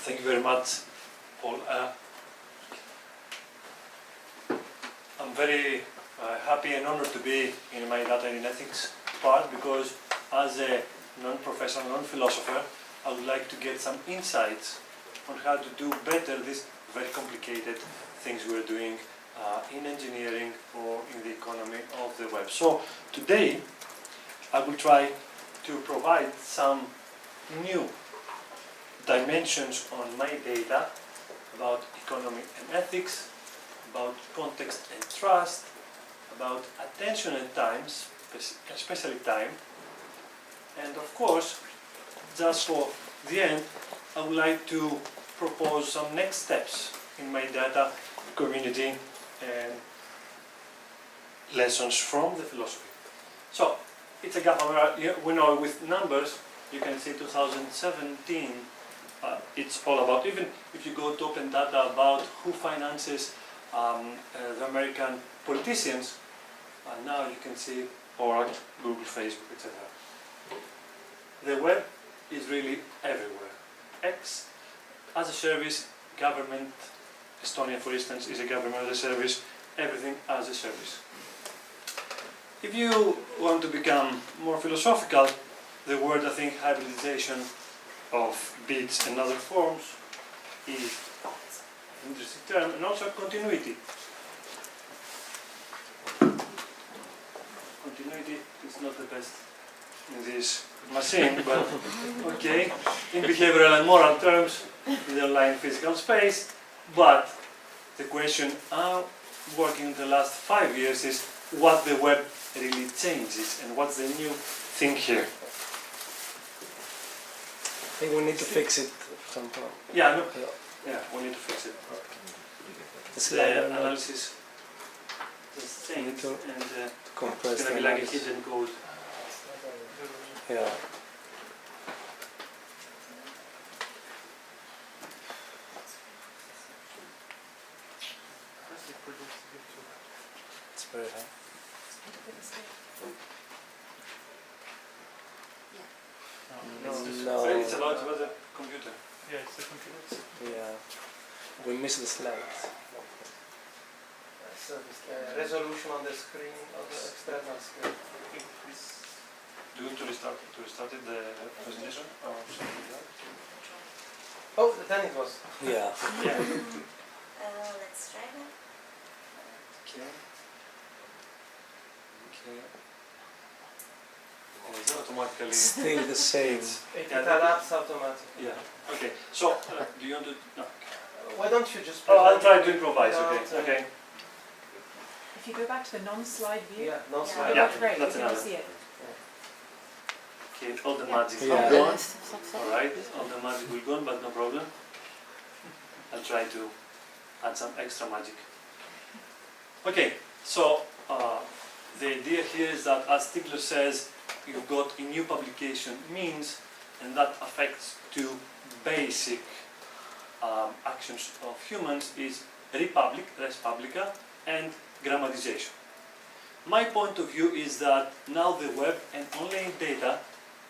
Thank you very much, Paul. I'm very happy and honored to be in my data and ethics part, because as a non-professional, non-philosopher, I would like to get some insights on how to do better these very complicated things we're doing in engineering or in the economy of the web. So today I will try to provide some new dimensions on my data about economy and ethics, about context and trust, about attention and time, especially time, and of course, just for the end, I would like to propose some next steps in my data community and lessons from the philosophy. So, it's a gap. We know with numbers, you can see 2017, it's all about, even if you go to open data about who finances the American politicians, now you can see Oracle, Google, Facebook, etc. The web is really everywhere. X as a service, government, Estonia for instance is a government as a service, everything as a service. If you want to become more philosophical, the word, I think, hybridization of bits and other forms is an interesting term, and also continuity. Continuity is not the best in this machine, but okay, in behavioral and moral terms, in the online physical space. But the question I'm working the last 5 years is what the web really changes and what's the new thing here. I think we need to fix it somehow. Yeah, no, yeah, we need to fix it. The analysis just changed, and it's going to be like a hidden code. Yeah. It's very high. No. It's about the computer. Yeah, it's the computer. Yeah. We miss the slides. So the resolution on the screen, on the external screen. Do you want to restart the presentation or something like that? Oh, then it was. Yeah. Yeah. Let's try that. Okay. Okay. It's automatically. Still the same. It adapts automatically. Yeah. Okay. So, do you want to? No. Why don't you just? Oh, I'll try to improvise. No, Okay. Okay. If you go back to the non-slide view, Yeah, no Yeah. slide. Yeah, great, you that's can another. see it. Okay. All the magic Yeah. is gone. All right. All the magic will gone, but no problem. I'll try to add some extra magic. Okay. So the idea here is that, as Stigler says, you've got a new publication means, and that affects two basic actions of humans: is republic, res publica, and grammatization. My point of view is that now the web and online data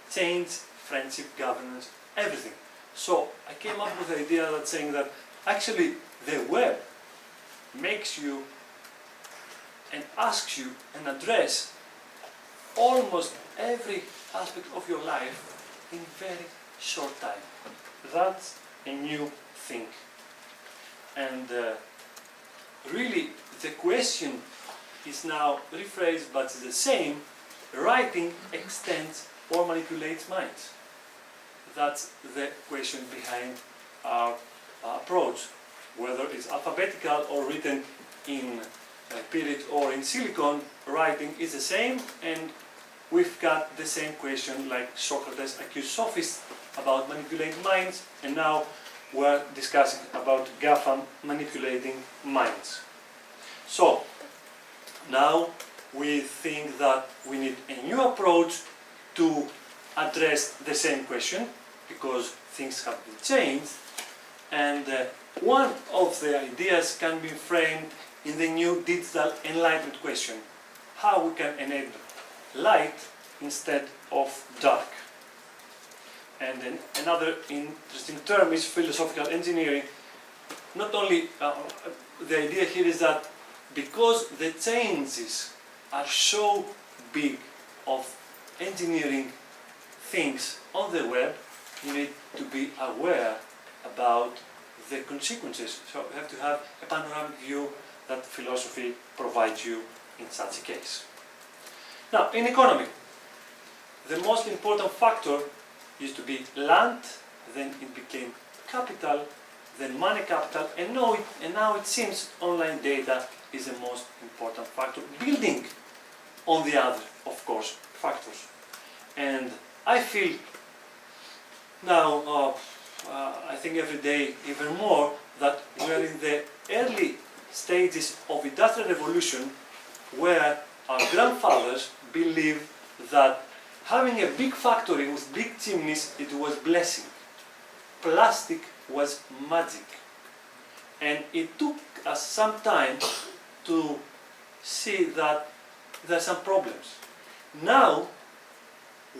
change friendship, governance, everything. So I came up with the idea that saying that actually the web makes you and asks you and address almost every aspect of your life in very short time. That's a new thing. And really the question is now rephrased, but it's the same. Writing extends or manipulates minds. That's the question behind our approach. Whether it's alphabetical or written in period or in silicon, writing is the same, and we've got the same question like Socrates accused sophists about manipulating minds, and now we're discussing about GAFAM manipulating minds. So now we think that we need a new approach to address the same question, because things have been changed, and one of the ideas can be framed in the new digital enlightenment question: how we can enable light instead of dark. And then another interesting term is philosophical engineering. Not only, the idea here is that because the changes are so big of engineering things on the web, you need to be aware about the consequences. So you have to have a panoramic view that philosophy provides you in such a case. Now, in economy, the most important factor used to be land, then it became capital, then money capital, and now it seems online data is the most important factor, building on the other, of course, factors. And I feel now, I think every day even more, that we are in the early stages of industrial revolution where our grandfathers believed that having a big factory with big chimneys, it was blessing. Plastic was magic. And it took us some time to see that there are some problems. Now,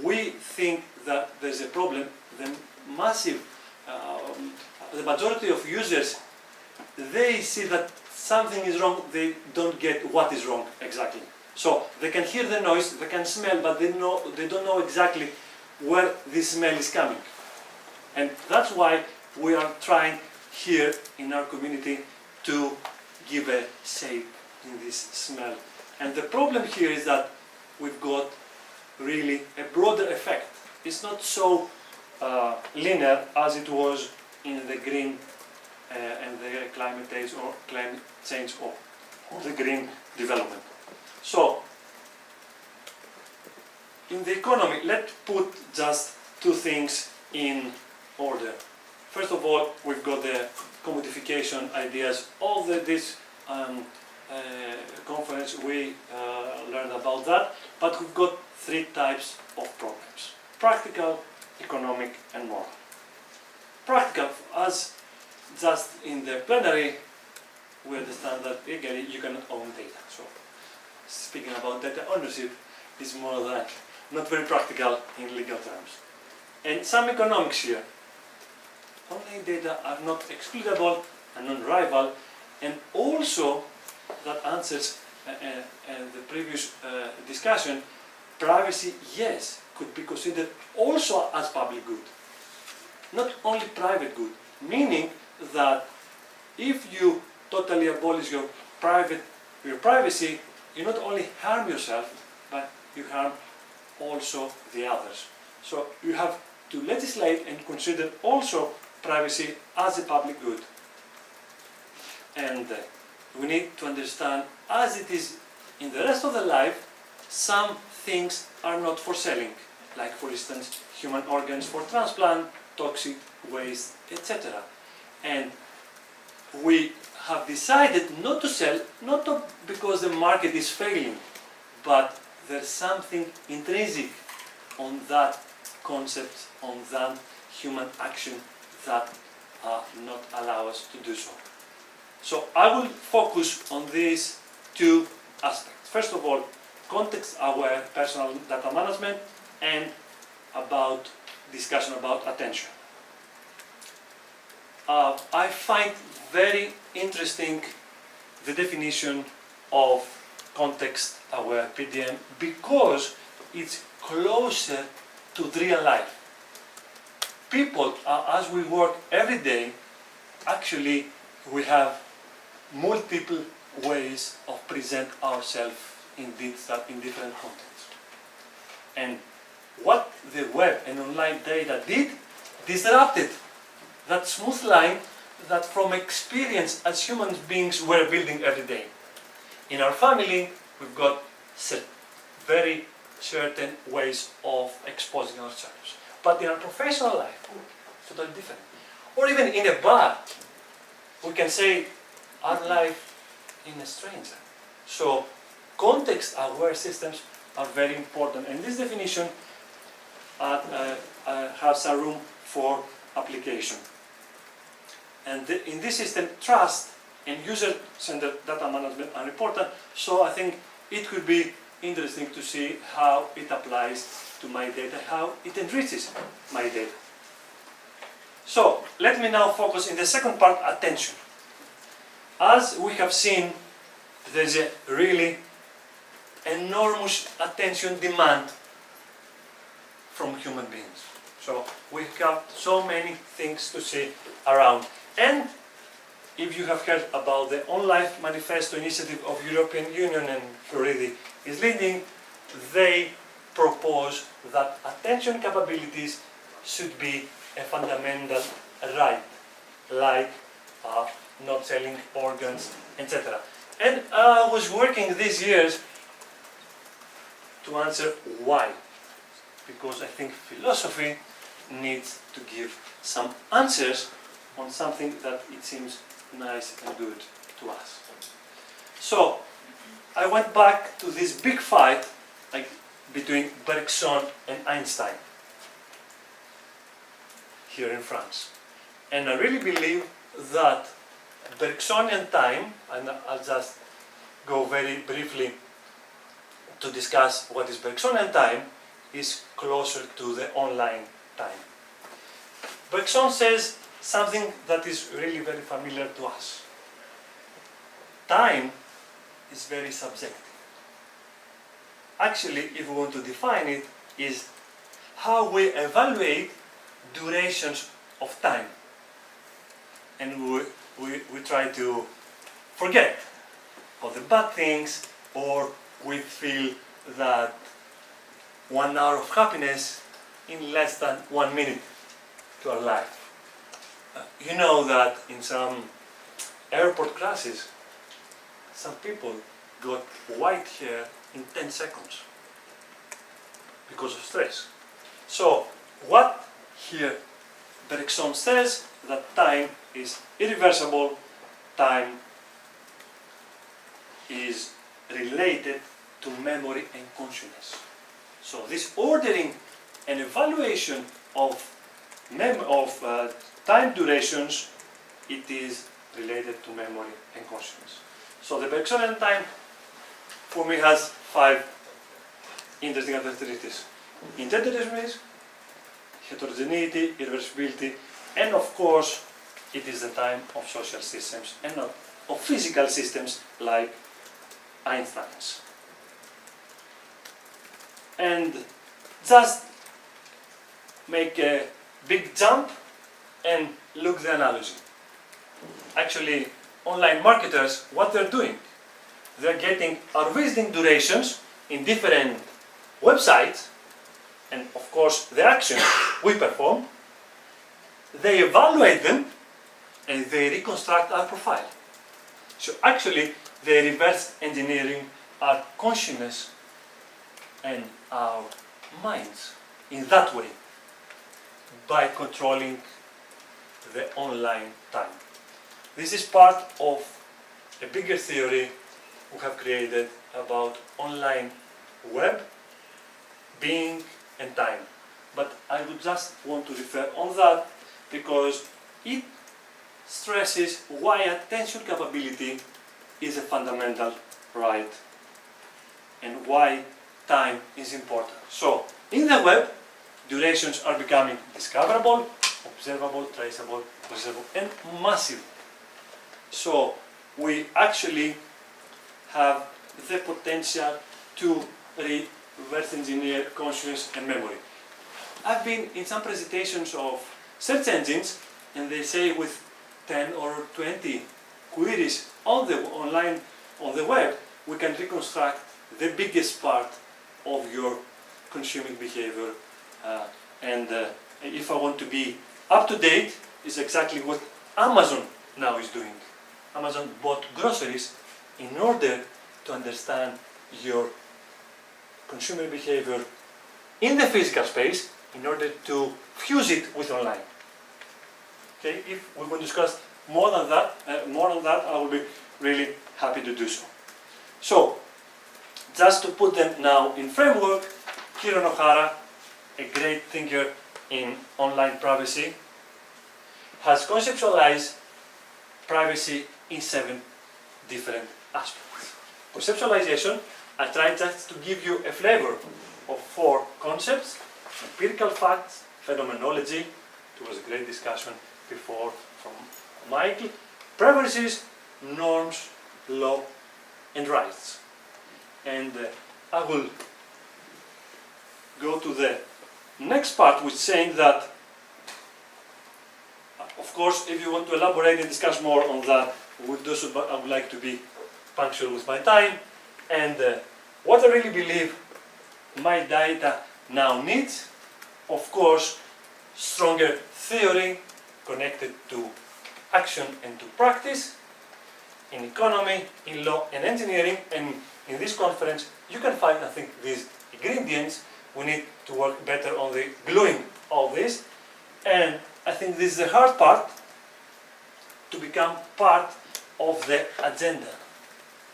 we think that there's a problem. The majority of users, they see that something is wrong, they don't get what is wrong exactly. So they can hear the noise, they can smell, but they don't know exactly where this smell is coming. And that's why we are trying here in our community to give a shape in this smell. And the problem here is that we've got really a broader effect. It's not so linear as it was in the green and the climate change or the green development. So, in the economy, let's put just two things in order. First of all, we've got the commodification ideas. All this conference we learned about that, but we've got three types of problems: practical, economic, and moral. Practical, as just in the plenary, we understand that again you cannot own data. So, speaking about data ownership is more than not very practical in legal terms. And some economics here. Online data are not excludable and non-rival, and also that answers the previous discussion. Privacy, yes, could be considered also as public good, not only private good, meaning that if you totally abolish your privacy, you not only harm yourself, but you harm also the others. So you have to legislate and consider also privacy as a public good. And we need to understand, as it is in the rest of the life, some things are not for selling, like for instance human organs for transplant, toxic waste, etc. And we have decided not to sell, not because the market is failing, but there's something intrinsic on that concept, on that human action that not allow us to do so. So I will focus on these two aspects. First of all, context-aware personal data management, and about discussion about attention. I find very interesting the definition of context-aware PDM because it's closer to real life. People, as we work every day, actually we have multiple ways of present ourselves in different contexts. And what the web and online data did, disrupted that smooth line that from experience as human beings we're building every day. In our family, we've got very certain ways of exposing ourselves. But in our professional life, totally different. Or even in a bar, we can say our life in a stranger. So context-aware systems are very important. And this definition has a room for application. And in this system, trust and user-centered data management are important. So I think it could be interesting to see how it applies to my data, how it enriches my data. So let me now focus in the second part, attention. As we have seen, there's a really enormous attention demand from human beings. So we have so many things to see around. And if you have heard about the On Life Manifesto initiative of European Union and Floridi is leading, they propose that attention capabilities should be a fundamental right, like not selling organs, etc. And I was working these years to answer why, because I think philosophy needs to give some answers on something that it seems nice and good to us. So I went back to this big fight between Bergson and Einstein here in France. And I really believe that Bergsonian time, and I'll just go very briefly to discuss what is Bergsonian time, is closer to the online time. Bergson says something that is really very familiar to us. Time is very subjective. Actually, if we want to define it, is how we evaluate durations of time. And we try to forget all the bad things, or we feel that 1 hour of happiness in less than 1 minute to our life. You know that in some airport crashes, some people got white hair in 10 seconds because of stress. So what here Bergson says, that time is irreversible, time is related to memory and consciousness. So this ordering and evaluation of time durations, it is related to memory and consciousness. So the Bergsonian time for me has 5 interesting characteristics: indeterminism, heterogeneity, irreversibility, and of course it is the time of social systems and not of physical systems like Einstein's. And just make a big jump and look the analogy. Actually, online marketers, what they're doing, they're getting our visiting durations in different websites, and of course the actions we perform, they evaluate them and they reconstruct our profile. So actually they reverse engineering our consciousness and our minds in that way, by controlling the online time. This is part of a bigger theory we have created about online web, being and time. But I would just want to refer on that because it stresses why attention capability is a fundamental right and why time is important. So, in the web, durations are becoming discoverable, observable, traceable, processable, and massive. So, we actually have the potential to reverse engineer consciousness and memory. I've been in some presentations of search engines, and they say with 10 or 20 queries on the online, on the web, we can reconstruct the biggest part of your consuming behavior. If I want to be up to date, is exactly what Amazon now is doing. Amazon bought groceries in order to understand your consumer behavior in the physical space in order to fuse it with online. Okay, if we will discuss more on that, I will be really happy to do so. So, just to put them now in framework, Hiro Nohara, a great thinker in online privacy, has conceptualized privacy in 7 different aspects. Conceptualization, I tried just to give you a flavor of 4 concepts: empirical facts, phenomenology, It was a great discussion before from Michael. Preferences, norms, law, and rights. And I will go to the next part, which is saying that, of course, if you want to elaborate and discuss more on that, I would like to be punctual with my time. And what I really believe my data now needs, of course, stronger theory connected to action and to practice in economy, in law and engineering. And in this conference, you can find, I think, these ingredients. We need to work better on the gluing of this. And I think this is the hard part, to become part of the agenda.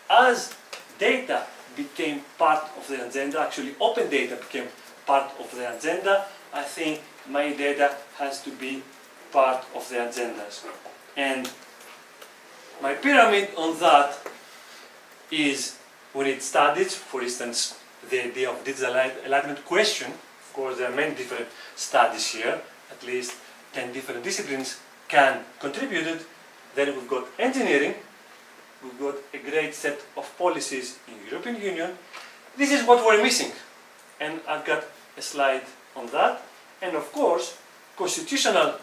As data became part of the agenda, actually open data became part of the agenda, I think my data has to be part of the agendas. And my pyramid on that is, when it studies, for instance, the idea of digital enlightenment question. Of course, there are many different studies here, at least 10 different disciplines can contribute it. Then we've got engineering, we've got a great set of policies in the European Union. This is what we're missing. And I've got a slide on that. And of course, constitutional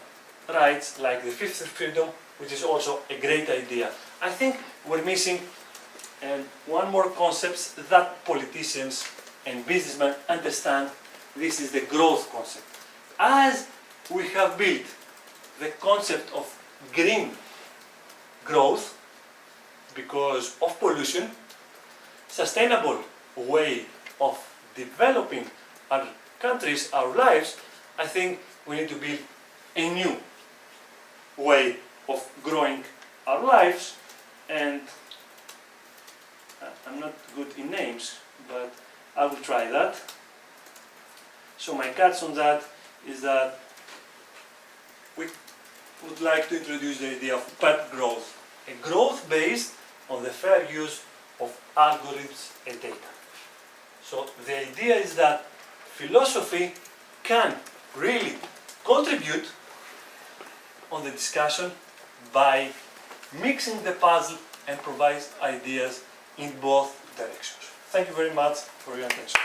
rights like the fifth freedom, which is also a great idea. I think we're missing one more concept that politicians and businessmen understand. This is the growth concept. As we have built the concept of green growth because of pollution, sustainable way of developing our countries, our lives, I think we need to build a new way of growing our lives. And I'm not good in names, but I will try that. So my cuts on that is that we would like to introduce the idea of PEP growth, a growth based on the fair use of algorithms and data. So the idea is that philosophy can really contribute on the discussion by mixing the puzzle and provide ideas in both directions. Thank you very much for your attention.